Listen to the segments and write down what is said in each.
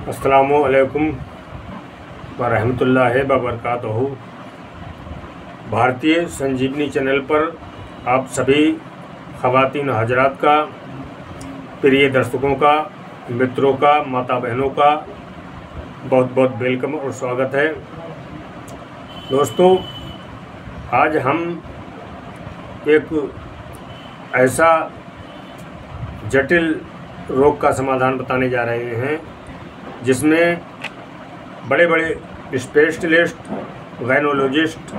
अस्सलामुअलैकुम वरहमतुल्लाहि वबरकातुहू। भारतीय संजीवनी चैनल पर आप सभी ख़वातीन हजरात का, प्रिय दर्शकों का, मित्रों का, माता बहनों का बहुत बहुत वेलकम और स्वागत है। दोस्तों, आज हम एक ऐसा जटिल रोग का समाधान बताने जा रहे हैं जिसमें बड़े बड़े स्पेशलिस्ट, गायनोलॉजिस्ट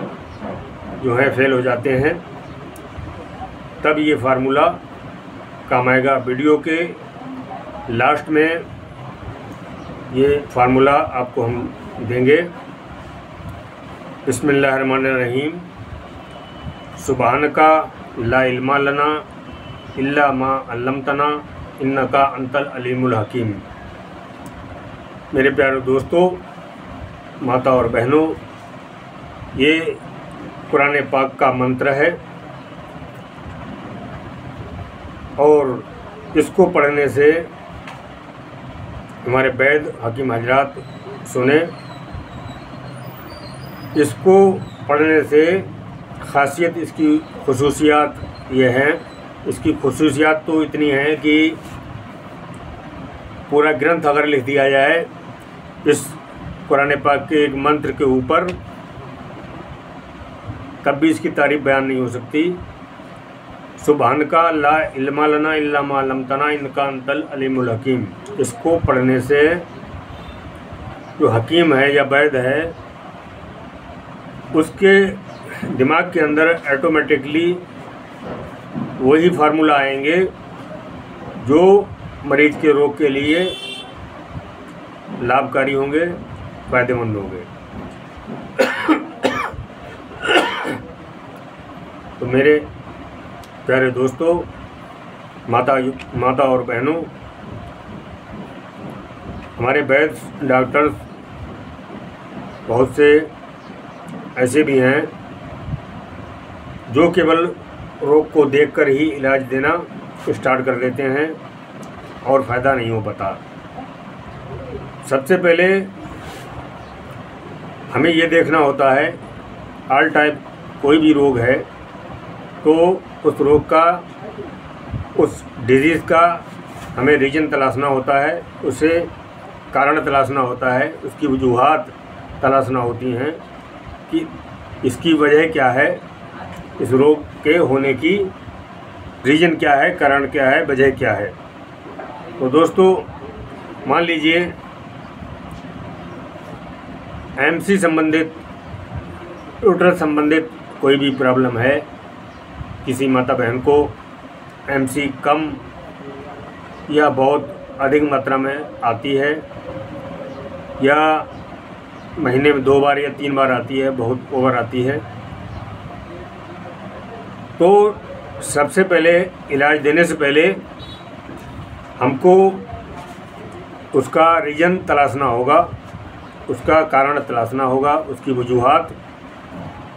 जो हैं फेल हो जाते हैं। तब ये फार्मूला काम आएगा। वीडियो के लास्ट में ये फार्मूला आपको हम देंगे। बिस्मिल्लाहिर्रहमानिर्रहीम। सुबहानका ला इल्मा लना इल्ला मा अल्लमतना इन्नका अंतल अलीमुल हकीम। मेरे प्यारे दोस्तों, माता और बहनों, ये कुरान पाक का मंत्र है और इसको पढ़ने से हमारे वैद हकीम हजरात सुने। इसको पढ़ने से खासियत, इसकी खुसूसियात ये हैं। इसकी खुसूसियात तो इतनी हैं कि पूरा ग्रंथ अगर लिख दिया जाए इस कुरान पाक के एक मंत्र के ऊपर, तब भी इसकी तारीफ बयान नहीं हो सकती। सुबहानका ला इल्मा लना इल्ला मा अल्लमतना इन्नका अंतल अलीमुल हकीम। इसको पढ़ने से जो हकीम है या वैद है, उसके दिमाग के अंदर ऑटोमेटिकली वही फार्मूला आएंगे जो मरीज के रोग के लिए लाभकारी होंगे, फ़ायदेमंद होंगे। तो मेरे प्यारे दोस्तों, माता और बहनों, हमारे वैद्य डॉक्टर्स बहुत से ऐसे भी हैं जो केवल रोग को देखकर ही इलाज देना स्टार्ट कर देते हैं और फ़ायदा नहीं हो पाता। सबसे पहले हमें ये देखना होता है, ऑल टाइप कोई भी रोग है तो उस रोग का, उस डिजीज़ का हमें रीजन तलाशना होता है, उसे कारण तलाशना होता है, उसकी वजूहात तलाशना होती हैं कि इसकी वजह क्या है, इस रोग के होने की रीजन क्या है, कारण क्या है, वजह क्या है। तो दोस्तों, मान लीजिए एमसी संबंधित, यूट्रस संबंधित कोई भी प्रॉब्लम है, किसी माता बहन को एमसी कम या बहुत अधिक मात्रा में आती है, या महीने में 2 बार या 3 बार आती है, बहुत ओवर आती है, तो सबसे पहले इलाज देने से पहले हमको उसका रीजन तलाशना होगा, उसका कारण तलाशना होगा, उसकी वजूहात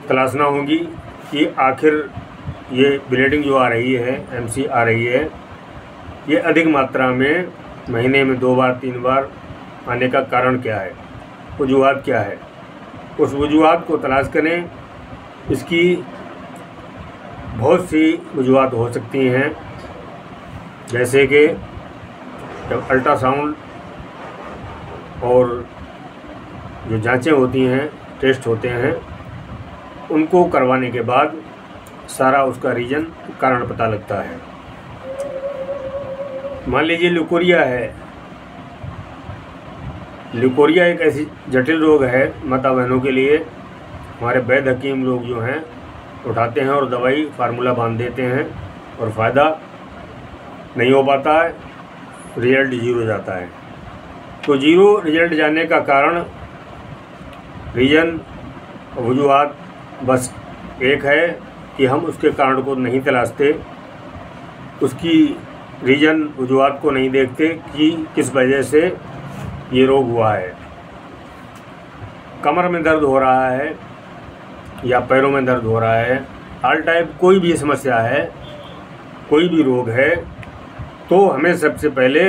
तलाशना होगी कि आखिर ये ब्लीडिंग जो आ रही है, एमसी आ रही है, ये अधिक मात्रा में महीने में 2 बार 3 बार आने का कारण क्या है, वजूहात क्या है। उस वजूहात को तलाश करें। इसकी बहुत सी वजूहात हो सकती हैं, जैसे कि जब अल्ट्रासाउंड और जो जांचें होती हैं, टेस्ट होते हैं, उनको करवाने के बाद सारा उसका रीजन, कारण पता लगता है। मान लीजिए ल्यूकोरिया है। ल्यूकोरिया एक ऐसी जटिल रोग है माता बहनों के लिए। हमारे वैद्य हकीम लोग जो हैं उठाते हैं और दवाई फार्मूला बांध देते हैं और फ़ायदा नहीं हो पाता है, रिजल्ट 0 जाता है। तो 0 रिजल्ट जाने का कारण, रीजन, वजूहात बस एक है कि हम उसके कारण को नहीं तलाशते, उसकी रीजन, वजूहात को नहीं देखते कि किस वजह से ये रोग हुआ है। कमर में दर्द हो रहा है या पैरों में दर्द हो रहा है, ऑल टाइप कोई भी समस्या है, कोई भी रोग है, तो हमें सबसे पहले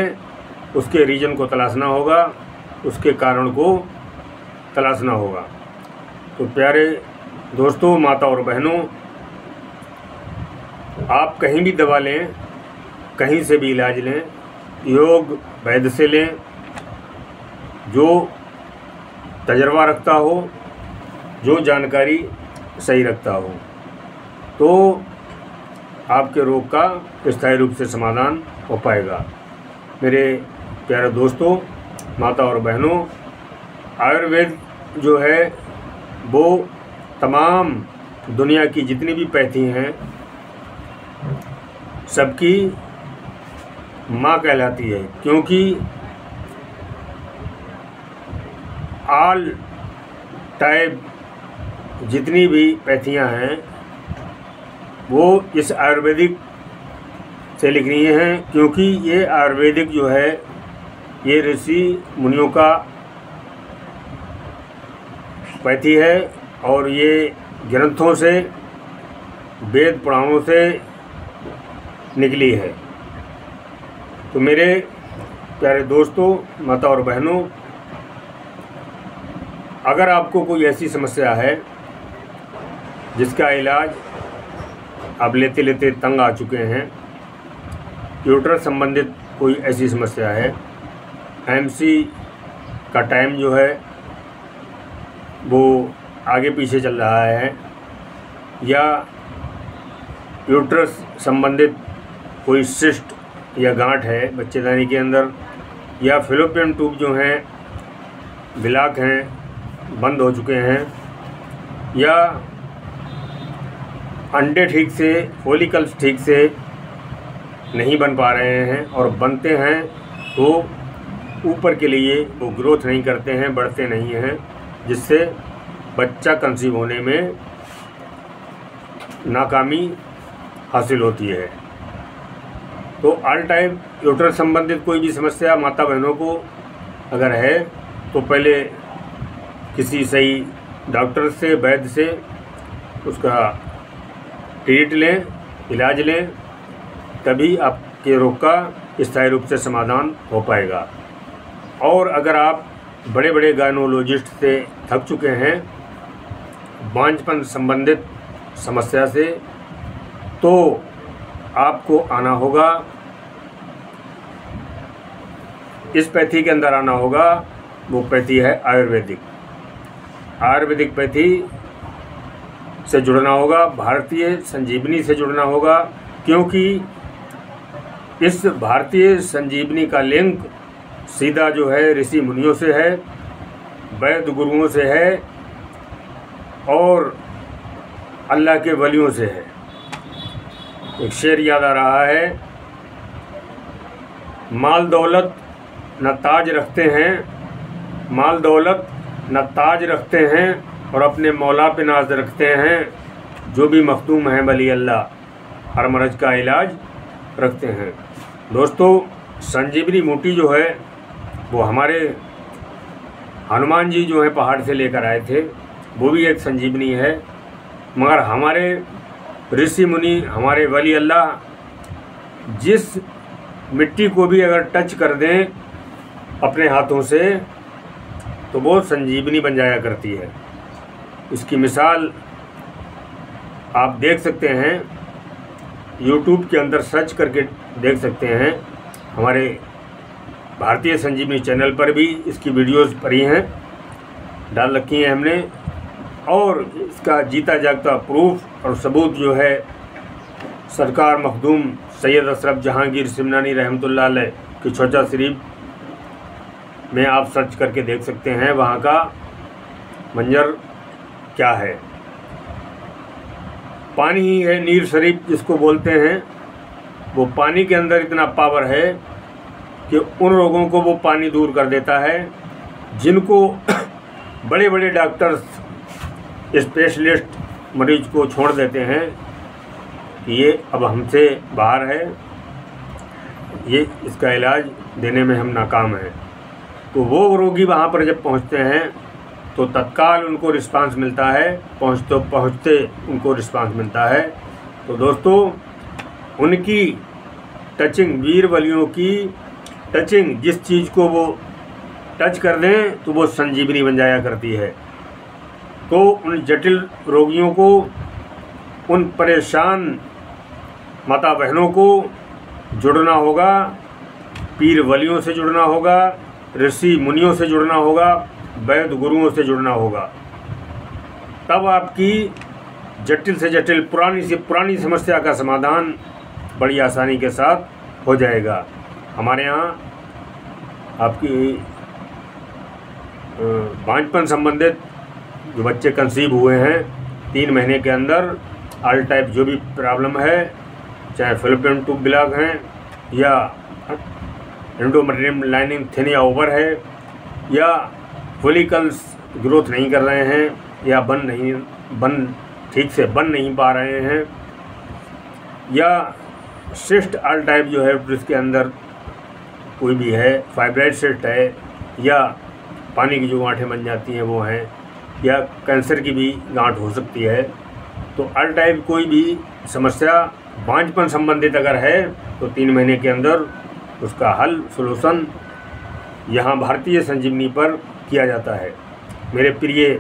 उसके रीजन को तलाशना होगा उसके कारण को तलाशना होगा। तो प्यारे दोस्तों, माता और बहनों, आप कहीं भी दवा लें, कहीं से भी इलाज लें, योग वैद्य से लें जो तजर्बा रखता हो, जो जानकारी सही रखता हो, तो आपके रोग का स्थायी रूप से समाधान हो पाएगा। मेरे प्यारे दोस्तों, माता और बहनों, आयुर्वेद जो है वो तमाम दुनिया की जितनी भी पैथी हैं सबकी माँ कहलाती है, क्योंकि ऑल टाइप जितनी भी पैथियाँ हैं वो इस आयुर्वेदिक से लिख रही हैं, क्योंकि ये आयुर्वेदिक जो है ये ऋषि मुनियों का पैथी है और ये ग्रंथों से, वेद पुराणों से निकली है। तो मेरे प्यारे दोस्तों, माता और बहनों, अगर आपको कोई ऐसी समस्या है जिसका इलाज आप लेते लेते तंग आ चुके हैं, यूट्रस संबंधित कोई ऐसी समस्या है, एमसी का टाइम जो है वो आगे पीछे चल रहा है, या यूट्रस संबंधित कोई सिस्ट या गांठ है बच्चेदानी के अंदर, या फैलोपियन ट्यूब जो हैं ब्लॉक हैं, बंद हो चुके हैं, या अंडे ठीक से, फॉलिकल्स ठीक से नहीं बन पा रहे हैं, और बनते हैं तो ऊपर के लिए वो ग्रोथ नहीं करते हैं, बढ़ते नहीं हैं, जिससे बच्चा कंसीव होने में नाकामी हासिल होती है। तो ऑल टाइम यूट्रस संबंधित कोई भी समस्या माता बहनों को अगर है तो पहले किसी सही डॉक्टर से, वैद्य से उसका ट्रीट लें, इलाज लें, तभी आपके रोग का स्थायी रूप से समाधान हो पाएगा। और अगर आप बड़े बड़े गायनोलॉजिस्ट से थक चुके हैं बांझपन संबंधित समस्या से, तो आपको आना होगा, इस पैथी के अंदर आना होगा। वो पैथी है आयुर्वेदिक। आयुर्वेदिक पैथी से जुड़ना होगा, भारतीय संजीवनी से जुड़ना होगा, क्योंकि इस भारतीय संजीवनी का लिंक सीधा जो है ऋषि मुनियों से है, वैद्य गुरुओं से है और अल्लाह के वलियों से है। एक शेर याद आ रहा है, माल दौलत न ताज रखते हैं, माल दौलत न ताज रखते हैं, और अपने मौला पे नाज रखते हैं, जो भी मखदूम हैं वली अल्लाह हर मर्ज का इलाज रखते हैं। दोस्तों, संजीवनी बूटी जो है वो हमारे हनुमान जी जो है पहाड़ से लेकर आए थे, वो भी एक संजीवनी है। मगर हमारे ऋषि मुनि, हमारे वली अल्लाह जिस मिट्टी को भी अगर टच कर दें अपने हाथों से तो वो संजीवनी बन जाया करती है। इसकी मिसाल आप देख सकते हैं, YouTube के अंदर सर्च करके देख सकते हैं। हमारे भारतीय संजीवनी चैनल पर भी इसकी वीडियोस पड़ी हैं, डाल रखी हैं हमने, और इसका जीता जागता प्रूफ और सबूत जो है सरकार मखदूम सैयद अशरफ जहांगीर सिमनानी रहमतुल्लाह अलैह की छोचा शरीफ में आप सर्च करके देख सकते हैं, वहाँ का मंजर क्या है। पानी ही है नीर शरीफ जिसको बोलते हैं, वो पानी के अंदर इतना पावर है कि उन रोगों को वो पानी दूर कर देता है जिनको बड़े बड़े डॉक्टर्स, स्पेशलिस्ट मरीज को छोड़ देते हैं कि ये अब हमसे बाहर है, ये इसका इलाज देने में हम नाकाम हैं। तो वो रोगी वहाँ पर जब पहुँचते हैं तो तत्काल उनको रिस्पांस मिलता है, पहुँचते उनको रिस्पांस मिलता है। तो दोस्तों, उनकी टचिंग, वीर वलियों की टचिंग, जिस चीज़ को वो टच कर दें तो वो संजीवनी बन जाया करती है। तो उन जटिल रोगियों को, उन परेशान माता बहनों को जुड़ना होगा, पीर वलियों से जुड़ना होगा, ऋषि मुनियों से जुड़ना होगा, वैद्य गुरुओं से जुड़ना होगा। तब आपकी जटिल से जटिल, पुरानी से पुरानी समस्या का समाधान बड़ी आसानी के साथ हो जाएगा। हमारे यहाँ आपकी बांझपन संबंधित जो बच्चे कंसीव हुए हैं 3 महीने के अंदर, ऑल टाइप जो भी प्रॉब्लम है, चाहे फिलिपियन ट्यूब ब्लॉक हैं या एंडोमेट्रियम लाइनिंग थिन या ओवर है, या फोलिकल्स ग्रोथ नहीं कर रहे हैं, या ठीक से बन नहीं पा रहे हैं, या सिस्ट ऑल टाइप जो है जिसके अंदर कोई भी है, फाइब्राइड सिस्ट है, या पानी की जो गांठें बन जाती हैं वो हैं, या कैंसर की भी गांठ हो सकती है। तो ऑल टाइप कोई भी समस्या बांझपन संबंधित अगर है तो 3 महीने के अंदर उसका हल, सॉल्यूशन यहाँ भारतीय संजीवनी पर किया जाता है। मेरे प्रिय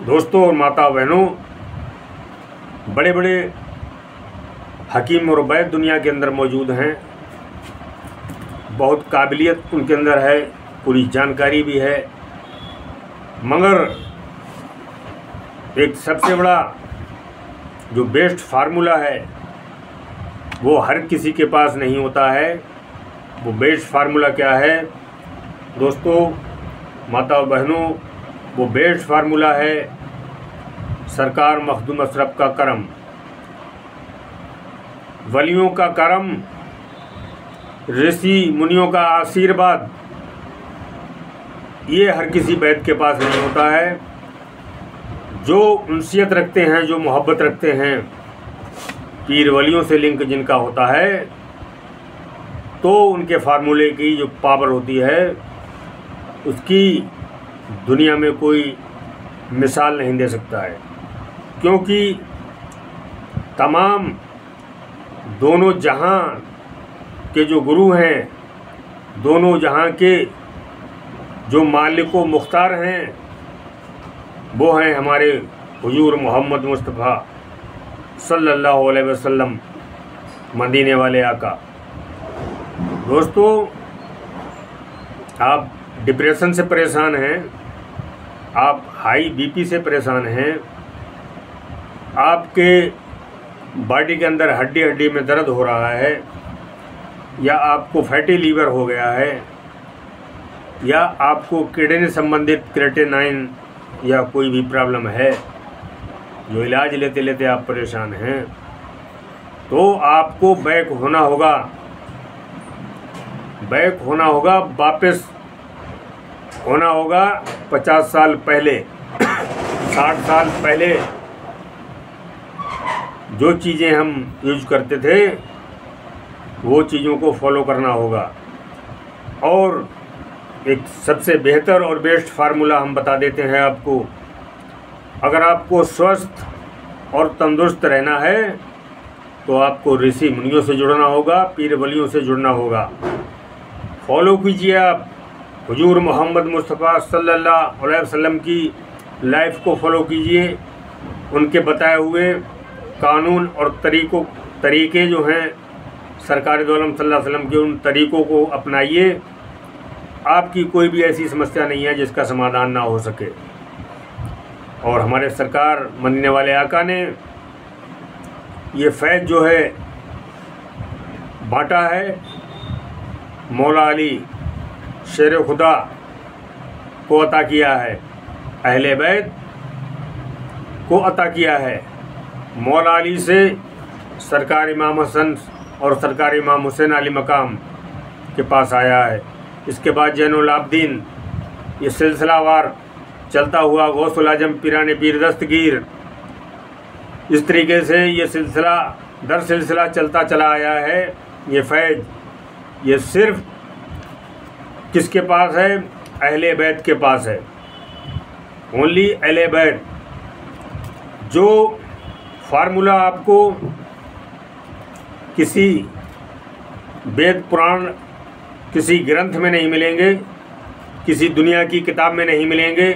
दोस्तों और माता बहनों, बड़े बड़े हकीम और वैद्य दुनिया के अंदर मौजूद हैं, बहुत काबिलियत उनके अंदर है, पूरी जानकारी भी है, मगर एक सबसे बड़ा जो बेस्ट फार्मूला है वो हर किसी के पास नहीं होता है। वो बेस्ट फार्मूला क्या है दोस्तों, माता बहनों? वो बेस्ट फार्मूला है सरकार मखदूम अशरफ का करम, वलियों का करम, ऋषि मुनियों का आशीर्वाद। ये हर किसी वैद्य के पास नहीं होता है। जो उनसियत रखते हैं, जो मोहब्बत रखते हैं, पीर वलियों से लिंक जिनका होता है, तो उनके फार्मूले की जो पावर होती है उसकी दुनिया में कोई मिसाल नहीं दे सकता है। क्योंकि तमाम दोनों जहां के जो गुरु हैं, दोनों जहां के जो मालिक व मुख्तार हैं, वो हैं हमारे हुजूर मोहम्मद मुस्तफ़ा सल्लल्लाहु अलैहि वसल्लम, मदीने वाले आका। दोस्तों, आप डिप्रेशन से परेशान हैं, आप हाई बीपी से परेशान हैं, आपके बॉडी के अंदर हड्डी हड्डी में दर्द हो रहा है, या आपको फैटी लीवर हो गया है, या आपको किडनी संबंधित क्रिएटिनिन या कोई भी प्रॉब्लम है, जो इलाज लेते लेते आप परेशान हैं, तो आपको बैक होना होगा, बैक होना होगा, वापस होना होगा 50 साल पहले, 60 साल पहले जो चीज़ें हम यूज करते थे वो चीज़ों को फॉलो करना होगा। और एक सबसे बेहतर और बेस्ट फार्मूला हम बता देते हैं आपको। अगर आपको स्वस्थ और तंदुरुस्त रहना है तो आपको ऋषि मुनियों से जुड़ना होगा, पीर वलियों से जुड़ना होगा। फॉलो कीजिए आप हुजूर मोहम्मद मुस्तफ़ा सल्लल्लाहु अलैहि वसल्लम की लाइफ को फॉलो कीजिए, उनके बताए हुए कानून और तरीके जो हैं सरकार दो आलम सल्लल्लाहु अलैहि वसल्लम के, उन तरीक़ों को अपनाइए। आपकी कोई भी ऐसी समस्या नहीं है जिसका समाधान ना हो सके। और हमारे सरकार मदीने वाले आका ने ये फैज़ जो है बांटा है, मौला अली शेर खुदा को अता किया है, अहले बैत को अता किया है। मौला अली से सरकार इमाम हसन और सरकार इमाम हुसैन अली मकाम के पास आया है। इसके बाद जैनुल आबदीन, ये सिलसिलावार चलता हुआ गौसुल आजम पीराने पीर दस्तगीर, इस तरीके से ये सिलसिला दर सिलसिला चलता चला आया है। ये फैज़ ये सिर्फ़ किसके पास है? अहले बैत के पास है। ओनली अहले बैत। जो फार्मूला आपको किसी वेद पुराण, किसी ग्रंथ में नहीं मिलेंगे, किसी दुनिया की किताब में नहीं मिलेंगे।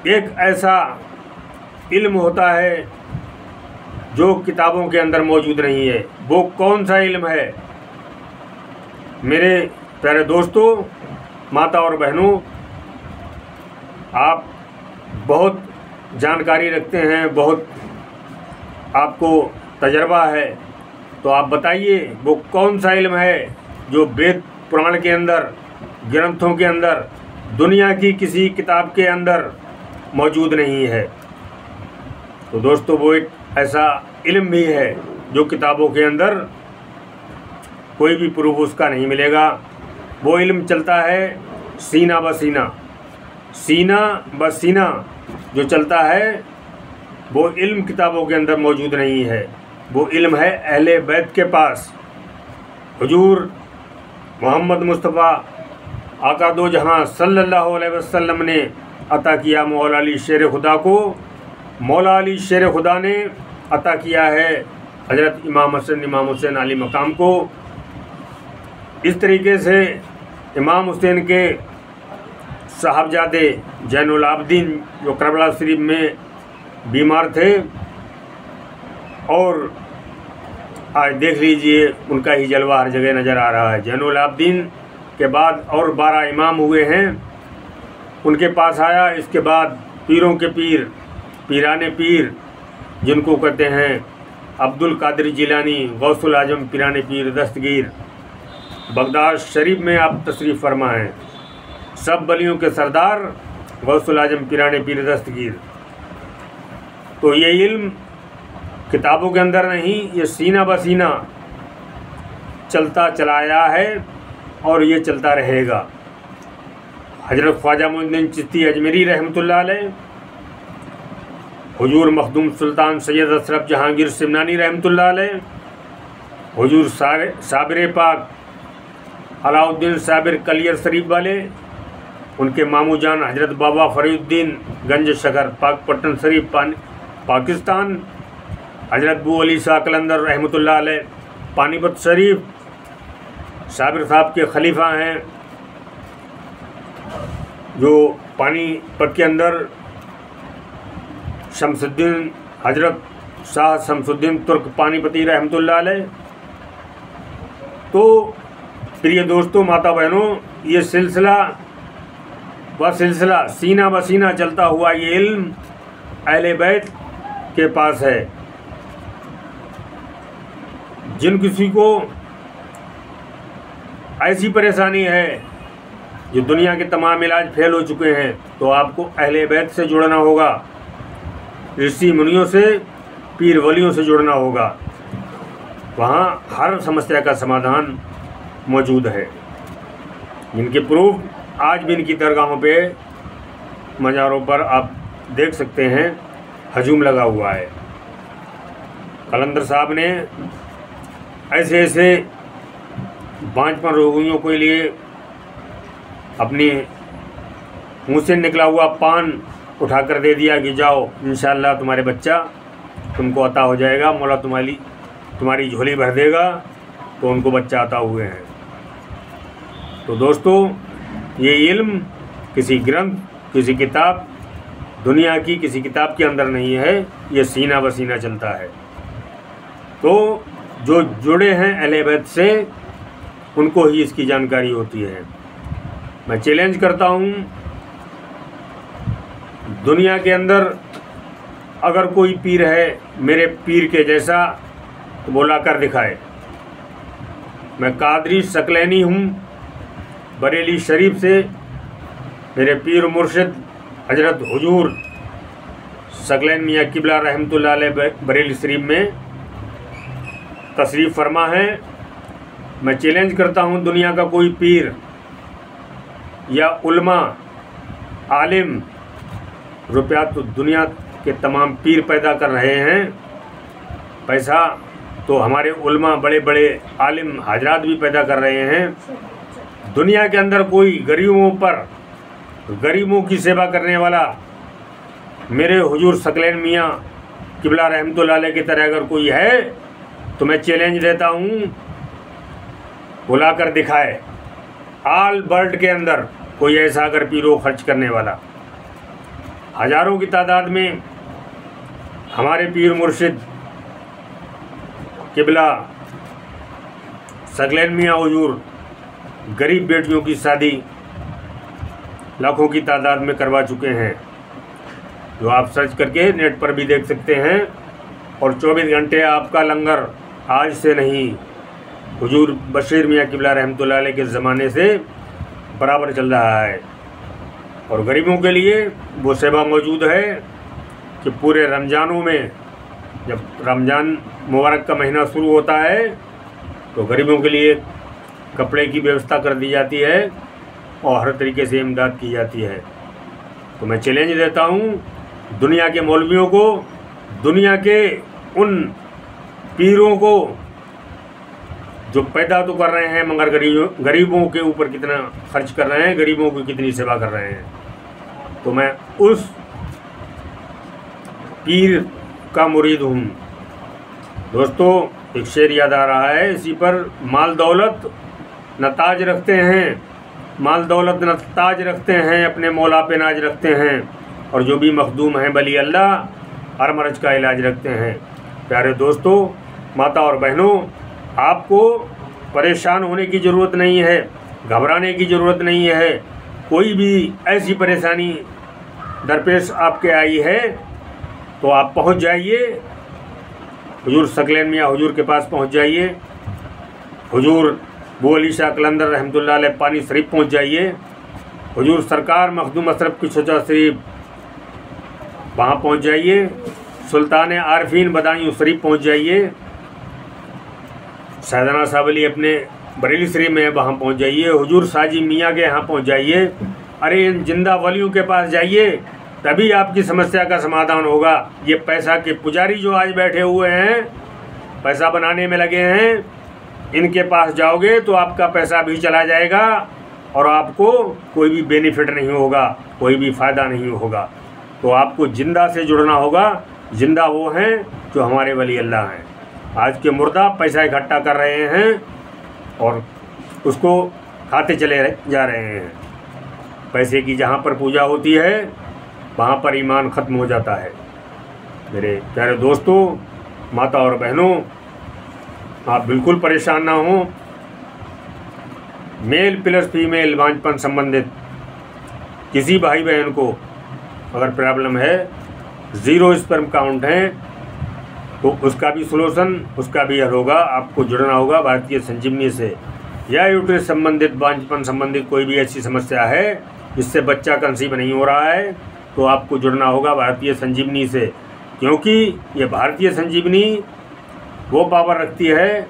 एक ऐसा इल्म होता है जो किताबों के अंदर मौजूद नहीं है। वो कौन सा इल्म है? मेरे प्यारे दोस्तों, माता और बहनों, आप बहुत जानकारी रखते हैं, बहुत आपको तजर्बा है, तो आप बताइए वो कौन सा इल्म है जो वेद पुराण के अंदर, ग्रंथों के अंदर, दुनिया की किसी किताब के अंदर मौजूद नहीं है। तो दोस्तों, वो एक ऐसा इल्म भी है जो किताबों के अंदर कोई भी प्रूफ उसका नहीं मिलेगा। वो इल्म चलता है सीना ब सीना, सीना ब सीना जो चलता है, वो इल्म किताबों के अंदर मौजूद नहीं है। वो इल्म है अहले बैत के पास। हुजूर मोहम्मद मुस्तफ़ा आका दो जहां सल्लल्लाहु अलैहि वसल्लम ने अता किया मौला अली शेर खुदा को। मौला अली शेर खुदा ने अता किया है हज़रत इमाम हसन इमाम हुसैन अली मकाम को। इस तरीके से इमाम हुसैन के साहबजादे जैनुल आबदीन जो करबला शरीफ में बीमार थे, और आज देख लीजिए उनका ही जलवा हर जगह नज़र आ रहा है। जैनुल आबदीन के बाद और 12 इमाम हुए हैं, उनके पास आया। इसके बाद पीरों के पीर, पीराने पीर जिनको कहते हैं अब्दुल कादिर जिलानी, गौसुल आजम पीराने पीर दस्तगीर, बगदाद शरीफ में आप तशरीफ़ फरमा हैं। सब बलियों के सरदार गौसुल आजम पीराने पीर दस्तगीर। तो ये इल्म किताबों के अंदर नहीं, ये सीना ब सीना चलता चला आया है और ये चलता रहेगा। हज़रत ख्वाजा मोइनुद्दीन चिश्ती अजमेरी रहमतुल्लाह अलैह, हुजूर मखदूम सुल्तान सैयद अशरफ जहांगीर सिमनानी रहमतुल्लाह अलैह, हुजूर साबिर पाक अलाउद्दीन साबिर कलियर शरीफ वाले, उनके मामू जान हज़रत बाबा फरीउद्दीन गंज शकर पाकपट्टन शरीफ पाकिस्तान, हज़रत बू अली शाह कलंदर रहमतुल्लाह अलैह पानीपत शरीफ, साबिर साहब के खलीफा हैं जो पानीपत के अंदर शमसुद्दीन हज़रत शाह शमसुद्दीन तुर्क पानीपती रहमतुल्लाह अलैह। तो प्रिय दोस्तों, माता बहनों, ये सिलसिला व सिलसिला सीना ब सीना चलता हुआ ये इल्म अहले बैत के पास है। जिन किसी को ऐसी परेशानी है जो दुनिया के तमाम इलाज फेल हो चुके हैं, तो आपको अहले बैत से जुड़ना होगा, ऋषि मुनियों से, पीर वलियों से जुड़ना होगा। वहाँ हर समस्या का समाधान मौजूद है, जिनके प्रूफ आज भी इनकी दरगाहों पे, मज़ारों पर आप देख सकते हैं, हजूम लगा हुआ है। कलंदर साहब ने ऐसे ऐसे बांझपन रोगियों के लिए अपनी मुँह से निकला हुआ पान उठाकर दे दिया कि जाओ, इंशाअल्लाह तुम्हारे बच्चा तुमको अता हो जाएगा, मौला तुम्हारी झोली भर देगा। तो उनको बच्चा अता हुए हैं। तो दोस्तों, ये इल्म किसी ग्रंथ, किसी किताब, दुनिया की किसी किताब के अंदर नहीं है, ये सीना ब सीना चलता है। तो जो जुड़े हैं अहले बैत से, उनको ही इसकी जानकारी होती है। मैं चैलेंज करता हूँ, दुनिया के अंदर अगर कोई पीर है मेरे पीर के जैसा, तो वो ला कर दिखाए। मैं कादरी सकलैनी हूँ, बरेली शरीफ से। मेरे पीर मुर्शिद हजरत हुजूर सकलैन मियाँ किबला रहमतुल्लाह अलैह बरेली शरीफ में तशरीफ़ फरमा है। मैं चैलेंज करता हूँ, दुनिया का कोई पीर या उलमा आलिम, रुपया तो दुनिया के तमाम पीर पैदा कर रहे हैं, पैसा तो हमारे उलमा बड़े बड़े आलिम हजरात भी पैदा कर रहे हैं। दुनिया के अंदर कोई गरीबों की सेवा करने वाला मेरे हुजूर सकलैन मियाँ किबला रहमतुल्लाह अलैह की तरह अगर कोई है, तो मैं चैलेंज देता हूँ, बुला कर दिखाए। ऑल वर्ल्ड के अंदर कोई ऐसा अगर पीरो खर्च करने वाला, हज़ारों की तादाद में हमारे पीर मुर्शिद किबला सगलैन मियाँ हुजूर गरीब बेटियों की शादी लाखों की तादाद में करवा चुके हैं, जो आप सर्च करके नेट पर भी देख सकते हैं। और 24 घंटे आपका लंगर आज से नहीं, हुजूर बशीर मियाँ किबला रहमतुल्लाह अलैह के ज़माने से बराबर चल रहा है। और गरीबों के लिए वो सेवा मौजूद है कि पूरे रमज़ानों में, जब रमज़ान मुबारक का महीना शुरू होता है, तो गरीबों के लिए कपड़े की व्यवस्था कर दी जाती है और हर तरीके से इमदाद की जाती है। तो मैं चैलेंज देता हूँ दुनिया के मौलवियों को, दुनिया के उन पीरों को जो पैदा तो कर रहे हैं मगर गरीबों के ऊपर कितना खर्च कर रहे हैं, गरीबों की कितनी सेवा कर रहे हैं। तो मैं उस पीर का मुरीद हूँ। दोस्तों, एक शेर याद आ रहा है इसी पर, माल दौलत न ताज रखते हैं, माल दौलत न ताज रखते हैं, अपने मौला पे नाज रखते हैं, और जो भी मखदूम हैं बली अल्लाह हर मर्ज का इलाज रखते हैं। प्यारे दोस्तों, माता और बहनों, आपको परेशान होने की ज़रूरत नहीं है, घबराने की ज़रूरत नहीं है। कोई भी ऐसी परेशानी दरपेश आपके आई है तो आप पहुंच जाइए हुजूर सगलैन मियाँ हुजूर के पास, पहुंच जाइए हुजूर बू अली शाह कलंदर रहमतुल्लाह अलैह पानी शरीफ पहुंच जाइए, हुजूर सरकार मखदूम अशरफ की छोचा शरीफ वहाँ पहुंच जाइए, सुल्तान आरफीन बदायूं शरीफ पहुंच जाइए, शाहजाना साहब अली अपने बरेली शरीफ में वहाँ पहुंच जाइए, हुजूर साजी मियाँ के यहाँ पहुंच जाइए। अरे इन जिंदा वलियों के पास जाइए, तभी आपकी समस्या का समाधान होगा। ये पैसा के पुजारी जो आज बैठे हुए हैं, पैसा बनाने में लगे हैं, इनके पास जाओगे तो आपका पैसा भी चला जाएगा और आपको कोई भी बेनिफिट नहीं होगा, कोई भी फ़ायदा नहीं होगा। तो आपको जिंदा से जुड़ना होगा। जिंदा वो हैं जो हमारे वली अल्लाह हैं। आज के मुर्दा पैसा इकट्ठा कर रहे हैं और उसको खाते चले जा रहे हैं। पैसे की जहाँ पर पूजा होती है वहाँ पर ईमान ख़त्म हो जाता है। मेरे प्यारे दोस्तों, माता और बहनों, आप बिल्कुल परेशान ना हो। मेल प्लस फीमेल बांझपन संबंधित किसी भाई बहन को अगर प्रॉब्लम है, 0 स्पर्म काउंट है, तो उसका भी सोल्यूशन, उसका भी हल होगा। आपको जुड़ना होगा भारतीय संजीवनी से। या यूट्रस संबंधित, बांझपन संबंधित कोई भी ऐसी समस्या है जिससे बच्चा कंसीव नहीं हो रहा है, तो आपको जुड़ना होगा भारतीय संजीवनी से, क्योंकि ये भारतीय संजीवनी वो पावर रखती है,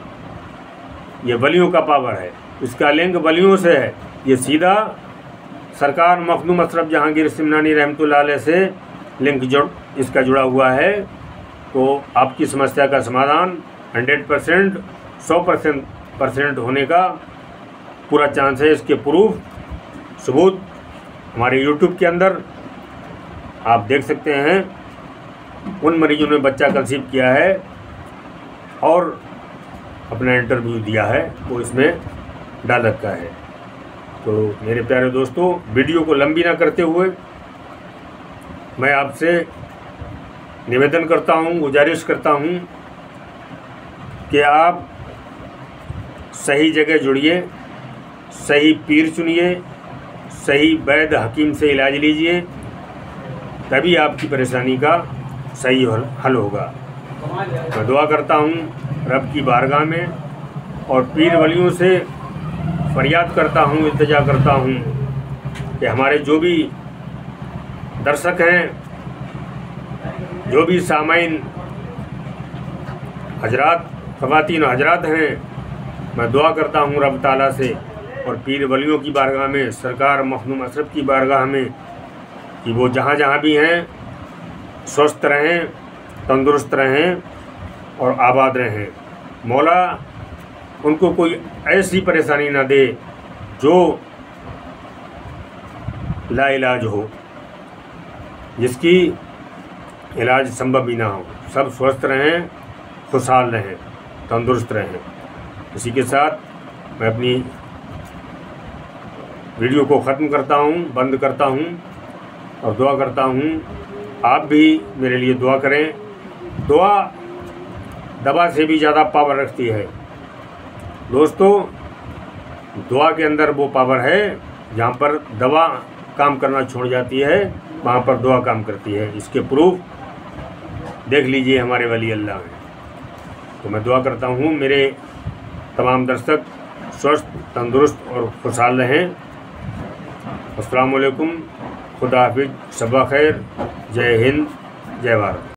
ये वलियों का पावर है, इसका लिंक वलियों से है। ये सीधा सरकार मखदूम अशरफ जहांगीर सिमनानी रहमतुल्लाह अलैह से लिंक इसका जुड़ा हुआ है। तो आपकी समस्या का समाधान 100%, 100% होने का पूरा चांस है। इसके प्रूफ, सबूत हमारे YouTube के अंदर आप देख सकते हैं। उन मरीजों ने बच्चा कंसीव किया है और अपना इंटरव्यू दिया है, वो इसमें डाल रखा है। तो मेरे प्यारे दोस्तों, वीडियो को लंबी ना करते हुए मैं आपसे निवेदन करता हूँ, गुजारिश करता हूँ कि आप सही जगह जुड़िए, सही पीर चुनिए, सही वैद्य हकीम से इलाज लीजिए, तभी आपकी परेशानी का सही हल होगा। मैं दुआ करता हूँ रब की बारगाह में और पीर वलियों से फरियाद करता हूँ, इल्तिजा करता हूँ कि हमारे जो भी दर्शक हैं, जो भी सामाइन हजरात, ख़वातीन हजरात हैं, मैं दुआ करता हूँ रब ताला से और पीर वलियों की बारगाह में, सरकार मखदूम अशरफ की बारगाह में, कि वो जहाँ जहाँ भी हैं स्वस्थ रहें, तंदुरुस्त रहें और आबाद रहें। मौला उनको कोई ऐसी परेशानी ना दे जो लाइलाज हो, जिसकी इलाज संभव भी ना हो। सब स्वस्थ रहें, खुशहाल रहें, तंदुरुस्त रहें। इसी के साथ मैं अपनी वीडियो को ख़त्म करता हूँ, बंद करता हूँ और दुआ करता हूँ आप भी मेरे लिए दुआ करें। दुआ दवा से भी ज़्यादा पावर रखती है दोस्तों। दुआ के अंदर वो पावर है जहाँ पर दवा काम करना छोड़ जाती है, वहाँ पर दुआ काम करती है। इसके प्रूफ देख लीजिए हमारे वली अल्लाह में। तो मैं दुआ करता हूँ मेरे तमाम दर्शक स्वस्थ, तंदुरुस्त और खुशहाल रहें। अस्सलाम वालेकुम, खुदा हाफिज़, शब खैर, जय हिंद, जय भारत।